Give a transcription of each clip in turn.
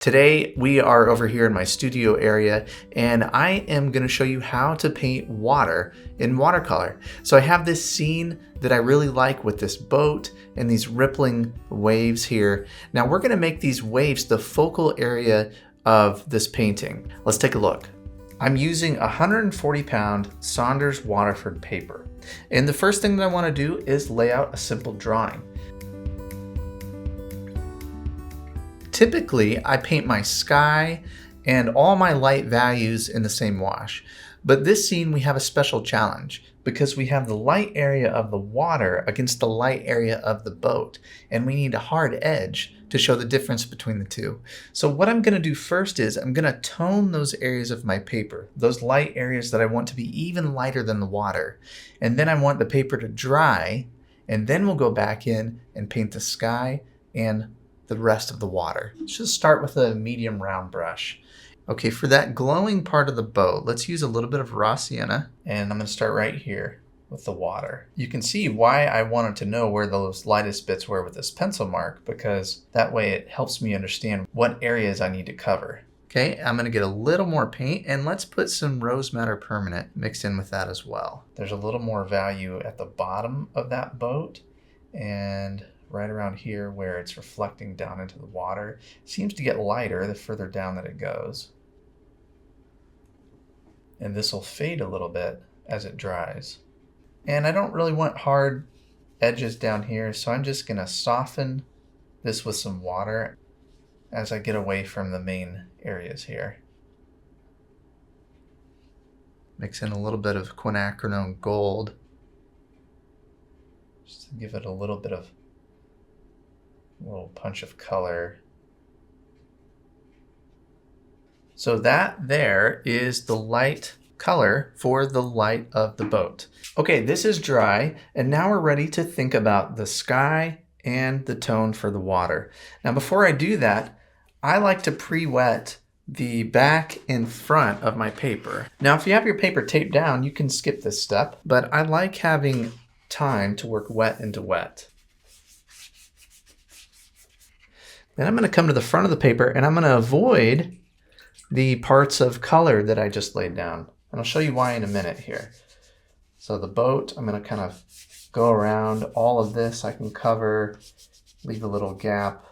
Today we are over here in my studio area and I am going to show you how to paint water in watercolor. So I have this scene that I really like with this boat and these rippling waves here. Now we're going to make these waves the focal area of this painting. Let's take a look. I'm using 140-pound Saunders Waterford paper. And the first thing that I want to do is lay out a simple drawing. Typically, I paint my sky and all my light values in the same wash. But this scene, we have a special challenge because we have the light area of the water against the light area of the boat, and we need a hard edge to show the difference between the two. So what I'm going to do first is I'm going to tone those areas of my paper, those light areas that I want to be even lighter than the water. And then I want the paper to dry, and then we'll go back in and paint the sky and the rest of the water. Let's just start with a medium round brush. Okay, for that glowing part of the boat, let's use a little bit of raw sienna, and I'm going to start right here with the water. You can see why I wanted to know where those lightest bits were with this pencil mark, because that way it helps me understand what areas I need to cover. Okay, I'm going to get a little more paint, and let's put some rose madder permanent mixed in with that as well. There's a little more value at the bottom of that boat, and right around here where it's reflecting down into the water. It seems to get lighter the further down that it goes. And this will fade a little bit as it dries. And I don't really want hard edges down here, so I'm just gonna soften this with some water as I get away from the main areas here. Mix in a little bit of quinacridone gold, just to give it a little punch of color. So that there is the light color for the light of the boat. Okay, this is dry, and now we're ready to think about the sky and the tone for the water. Now before I do that, I like to pre-wet the back and front of my paper. Now if you have your paper taped down, you can skip this step, but I like having time to work wet into wet. Then I'm going to come to the front of the paper and I'm going to avoid the parts of color that I just laid down. And I'll show you why in a minute here. So the boat, I'm going to kind of go around all of this. I can cover, leave a little gap.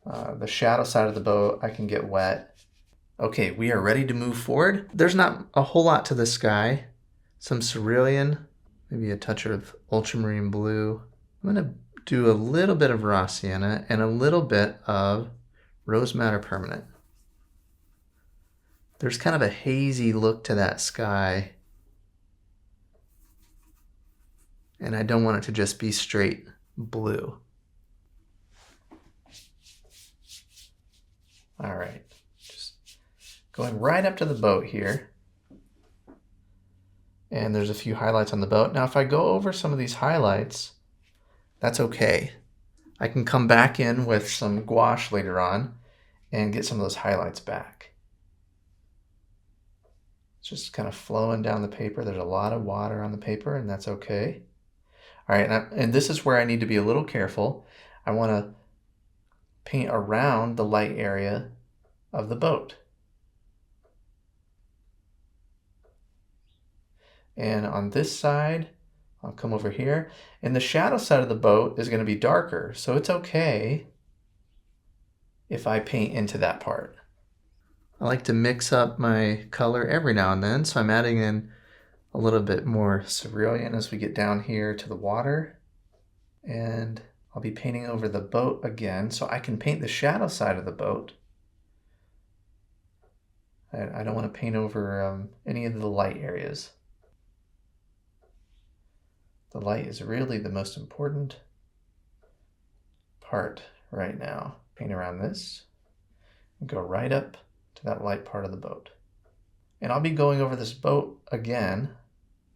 The shadow side of the boat, I can get wet. Okay, we are ready to move forward. There's not a whole lot to the sky. Some cerulean, maybe a touch of ultramarine blue. I'm going to do a little bit of raw sienna and a little bit of rose madder permanent. There's kind of a hazy look to that sky, and I don't want it to just be straight blue. All right, just going right up to the boat here. And there's a few highlights on the boat. Now if I go over some of these highlights, that's okay. I can come back in with some gouache later on and get some of those highlights back. It's just kind of flowing down the paper. There's a lot of water on the paper, and that's okay. All right, and this is where I need to be a little careful. I want to paint around the light area of the boat. And on this side, I'll come over here, and the shadow side of the boat is going to be darker, so it's okay if I paint into that part. I like to mix up my color every now and then, so I'm adding in a little bit more cerulean as we get down here to the water. And I'll be painting over the boat again, so I can paint the shadow side of the boat. I don't want to paint over any of the light areas. The light is really the most important part right now. Paint around this and go right up to that light part of the boat. And I'll be going over this boat again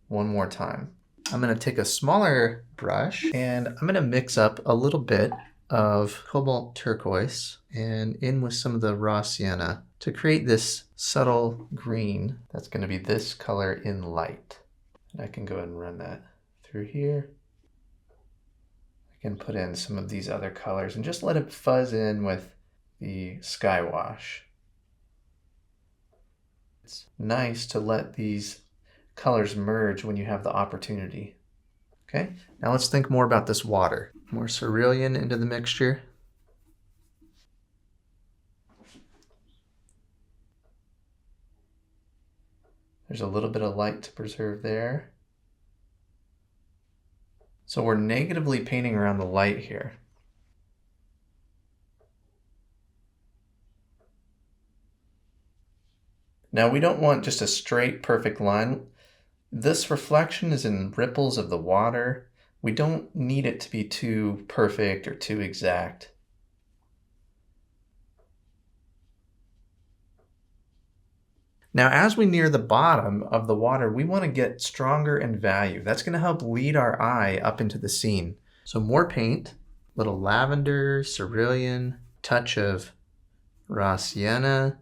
one more time. I'm going to take a smaller brush and I'm going to mix up a little bit of cobalt turquoise and in with some of the raw sienna to create this subtle green that's going to be this color in light. And I can go ahead and run that through here. I can put in some of these other colors and just let it fuzz in with the sky wash. It's nice to let these colors merge when you have the opportunity. Okay, now let's think more about this water. More cerulean into the mixture. There's a little bit of light to preserve there. So we're negatively painting around the light here. Now we don't want just a straight, perfect line. This reflection is in ripples of the water. We don't need it to be too perfect or too exact. Now, as we near the bottom of the water, we want to get stronger in value. That's going to help lead our eye up into the scene. So more paint, little lavender, cerulean, touch of raw sienna,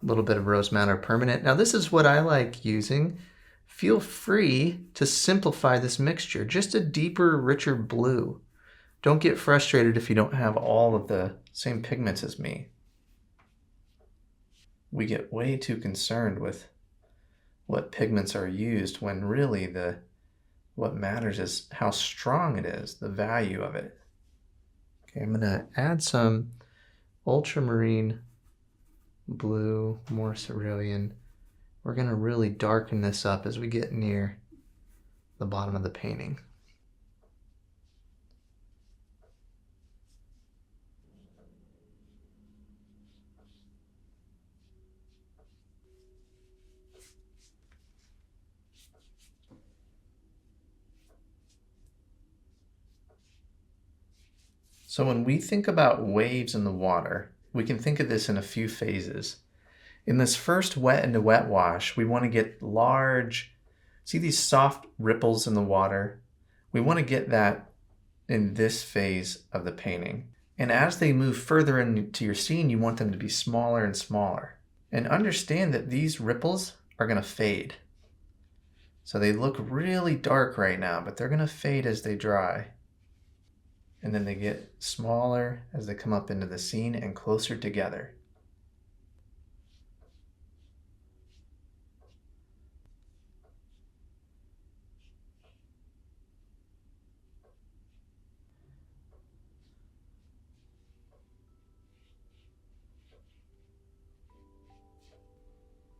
a little bit of rose madder permanent. Now this is what I like using. Feel free to simplify this mixture, just a deeper, richer blue. Don't get frustrated if you don't have all of the same pigments as me. We get way too concerned with what pigments are used when really what matters is how strong it is, the value of it. Okay, I'm gonna add some ultramarine blue, more cerulean. We're gonna really darken this up as we get near the bottom of the painting. So when we think about waves in the water, we can think of this in a few phases. In this first wet into wet wash, we want to get large, see these soft ripples in the water? We want to get that in this phase of the painting. And as they move further into your scene, you want them to be smaller and smaller. And understand that these ripples are going to fade. So they look really dark right now, but they're going to fade as they dry. And then they get smaller as they come up into the scene and closer together.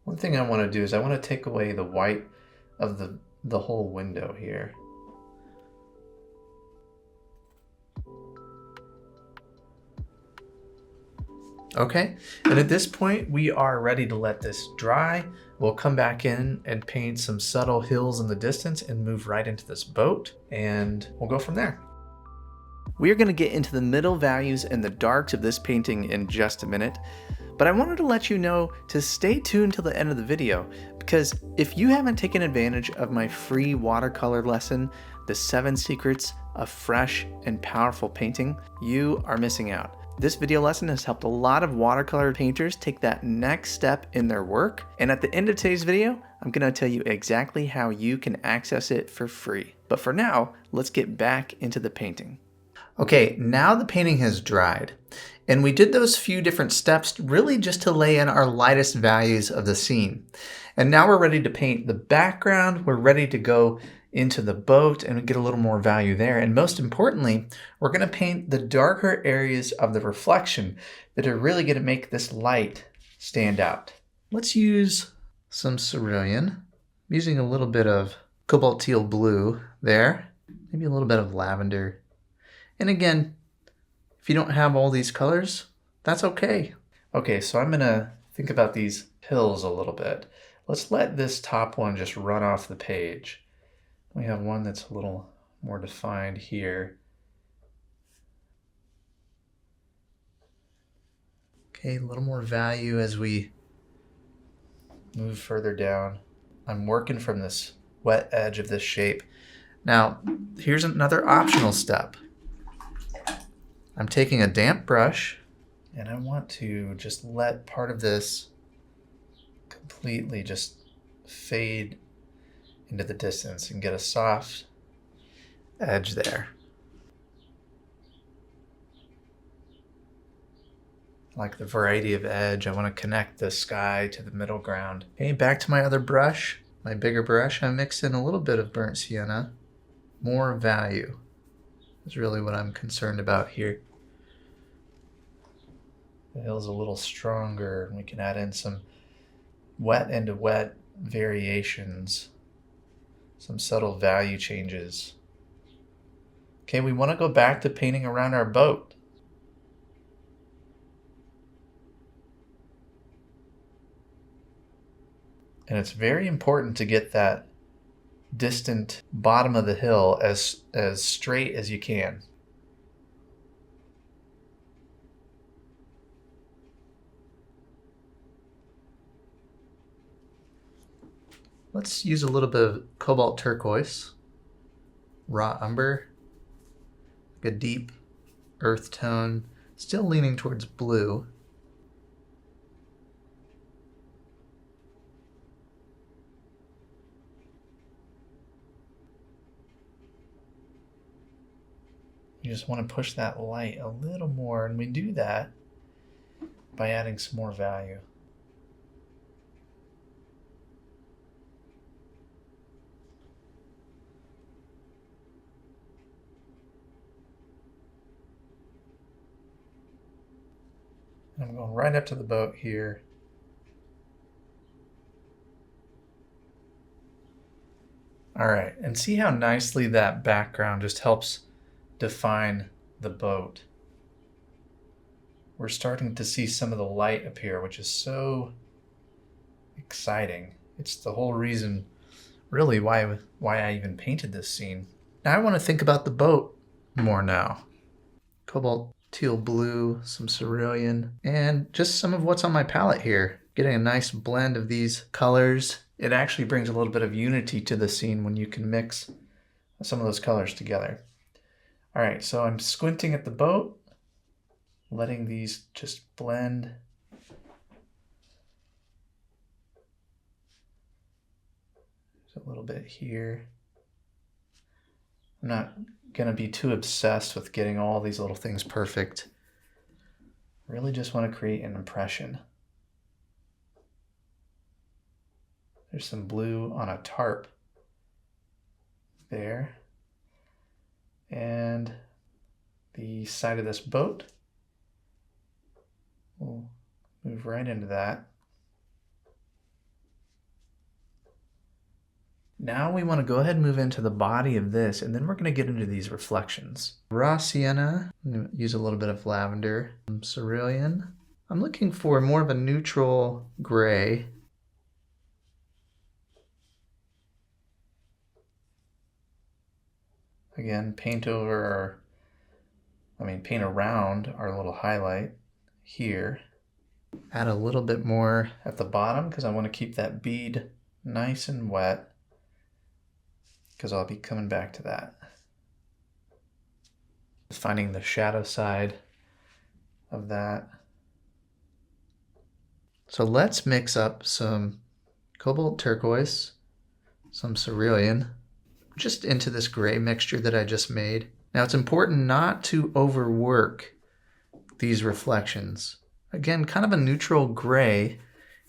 One thing I want to do is I want to take away the white of the whole window here. Okay, and at this point we are ready to let this dry. We'll come back in and paint some subtle hills in the distance and move right into this boat, and we'll go from there. We are going to get into the middle values and the darks of this painting in just a minute, but I wanted to let you know to stay tuned till the end of the video, because if you haven't taken advantage of my free watercolor lesson, The 7 Secrets of Fresh and Powerful Painting, you are missing out. This video lesson has helped a lot of watercolor painters take that next step in their work, and at the end of today's video, I'm going to tell you exactly how you can access it for free. But for now, let's get back into the painting. Okay, now the painting has dried, and we did those few different steps really just to lay in our lightest values of the scene. And now we're ready to paint the background, we're ready to go into the boat and get a little more value there. And most importantly, we're going to paint the darker areas of the reflection that are really going to make this light stand out. Let's use some cerulean. I'm using a little bit of cobalt teal blue there, maybe a little bit of lavender. And again, if you don't have all these colors, that's okay. Okay, so I'm going to think about these hills a little bit. Let's let this top one just run off the page. We have one that's a little more defined here. Okay, a little more value as we move further down. I'm working from this wet edge of this shape. Now, here's another optional step. I'm taking a damp brush and I want to just let part of this completely just fade into the distance and get a soft edge there. like the variety of edge. I want to connect the sky to the middle ground. Okay, back to my other brush, my bigger brush. I mix in a little bit of burnt sienna. More value is really what I'm concerned about here. The hill's a little stronger, and we can add in some wet into wet variations, some subtle value changes. Okay, we want to go back to painting around our boat. And it's very important to get that distant bottom of the hill as straight as you can. Let's use a little bit of cobalt turquoise, raw umber, like a deep earth tone, still leaning towards blue. You just want to push that light a little more, and we do that by adding some more value. I'm going right up to the boat here. All right, and see how nicely that background just helps define the boat. We're starting to see some of the light appear, which is so exciting. It's the whole reason, really, why I even painted this scene. Now I want to think about the boat more now. Cobalt teal blue, some cerulean, and just some of what's on my palette here. Getting a nice blend of these colors. It actually brings a little bit of unity to the scene when you can mix some of those colors together. All right, so I'm squinting at the boat, letting these just blend. There's a little bit here. I'm not gonna be too obsessed with getting all these little things perfect. Really just want to create an impression. There's some blue on a tarp there. And the side of this boat, we'll move right into that. Now we want to go ahead and move into the body of this, and then we're going to get into these reflections. Raw sienna, I'm going to use a little bit of lavender. Cerulean. I'm looking for more of a neutral gray. Again, paint around our little highlight here. Add a little bit more at the bottom because I want to keep that bead nice and wet, because I'll be coming back to that. Finding the shadow side of that. So let's mix up some cobalt turquoise, some cerulean, just into this gray mixture that I just made. Now it's important not to overwork these reflections. Again, kind of a neutral gray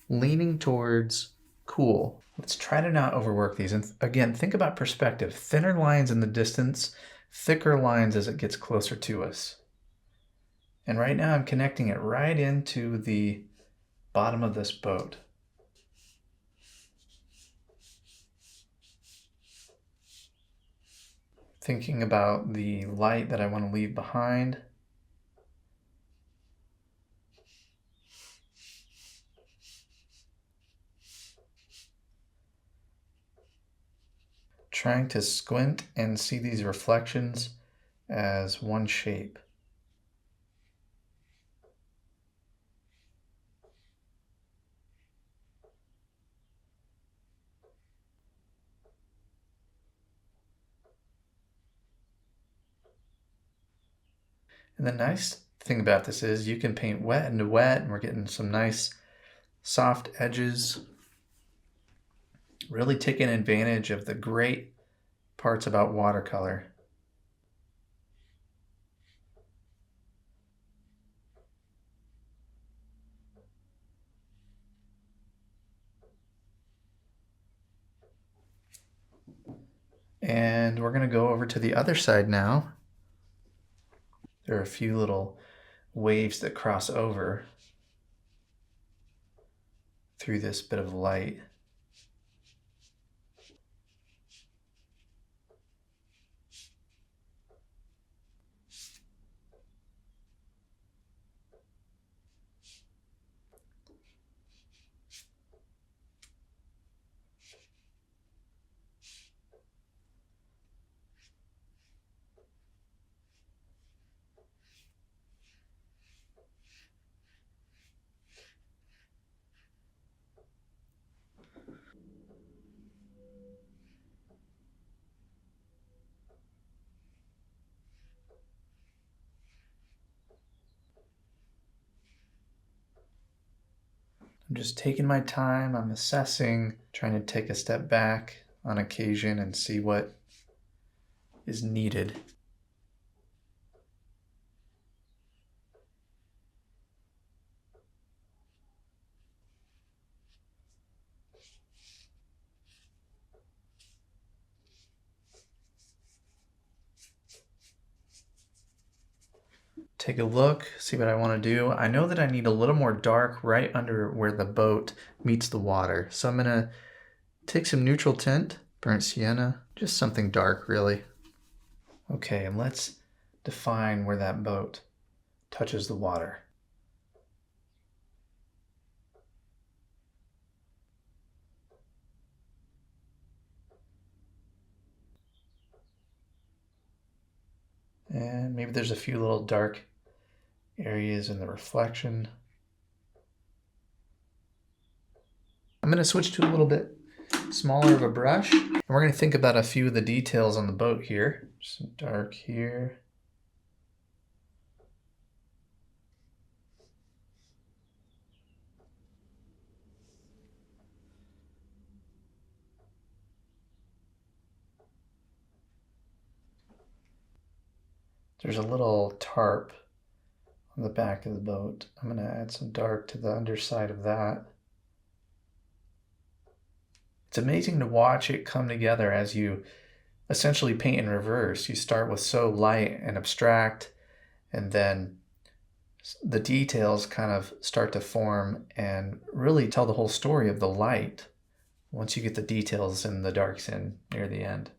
leaning towards cool. Let's try to not overwork these. And again, think about perspective. Thinner lines in the distance, thicker lines as it gets closer to us. And right now I'm connecting it right into the bottom of this boat. Thinking about the light that I want to leave behind. Trying to squint and see these reflections as one shape. And the nice thing about this is you can paint wet into wet, and we're getting some nice soft edges. Really taking advantage of the great parts about watercolor. And we're going to go over to the other side now. There are a few little waves that cross over through this bit of light. I'm just taking my time, I'm assessing, trying to take a step back on occasion and see what is needed. Take a look, see what I want to do. I know that I need a little more dark right under where the boat meets the water. So I'm going to take some neutral tint, burnt sienna, just something dark really. Okay, and let's define where that boat touches the water. And maybe there's a few little dark areas in the reflection. I'm going to switch to a little bit smaller of a brush. And we're going to think about a few of the details on the boat here. Some dark here. There's a little tarp on the back of the boat. I'm going to add some dark to the underside of that. It's amazing to watch it come together as you essentially paint in reverse. You start with so light and abstract, and then the details kind of start to form and really tell the whole story of the light once you get the details and the darks in near the end.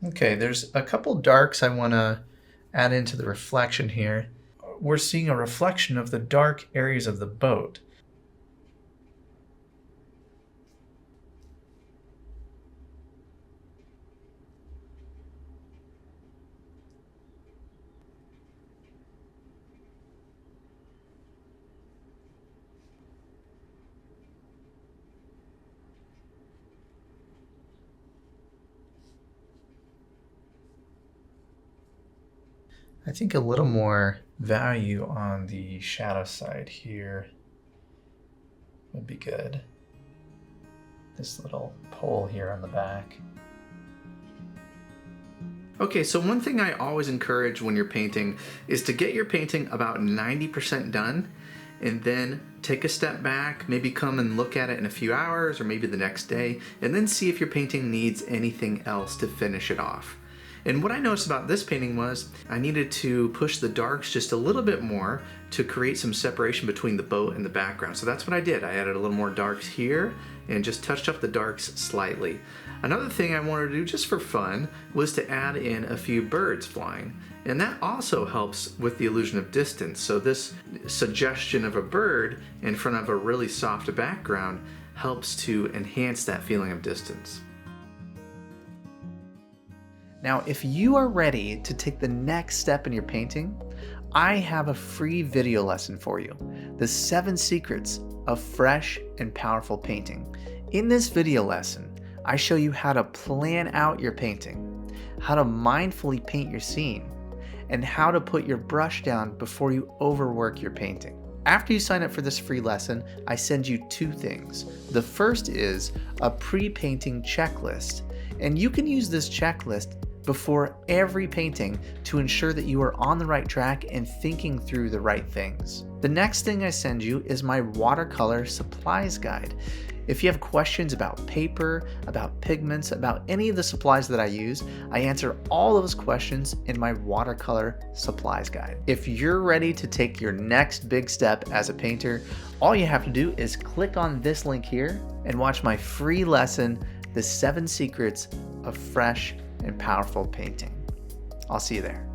Okay, there's a couple darks I want to add into the reflection here. We're seeing a reflection of the dark areas of the boat. I think a little more value on the shadow side here would be good. This little pole here on the back. Okay, so one thing I always encourage when you're painting is to get your painting about 90% done and then take a step back, maybe come and look at it in a few hours or maybe the next day, and then see if your painting needs anything else to finish it off. And what I noticed about this painting was I needed to push the darks just a little bit more to create some separation between the boat and the background. So that's what I did. I added a little more darks here and just touched up the darks slightly. Another thing I wanted to do just for fun was to add in a few birds flying. And that also helps with the illusion of distance. So this suggestion of a bird in front of a really soft background helps to enhance that feeling of distance. Now, if you are ready to take the next step in your painting, I have a free video lesson for you, the 7 Secrets of Fresh and Powerful Painting. In this video lesson, I show you how to plan out your painting, how to mindfully paint your scene, and how to put your brush down before you overwork your painting. After you sign up for this free lesson, I send you two things. The first is a pre-painting checklist, and you can use this checklist before every painting to ensure that you are on the right track and thinking through the right things. The next thing I send you is my watercolor supplies guide. If you have questions about paper, about pigments, about any of the supplies that I use, I answer all those questions in my watercolor supplies guide. If you're ready to take your next big step as a painter, all you have to do is click on this link here and watch my free lesson, The 7 Secrets of Fresh and Powerful Painting. I'll see you there.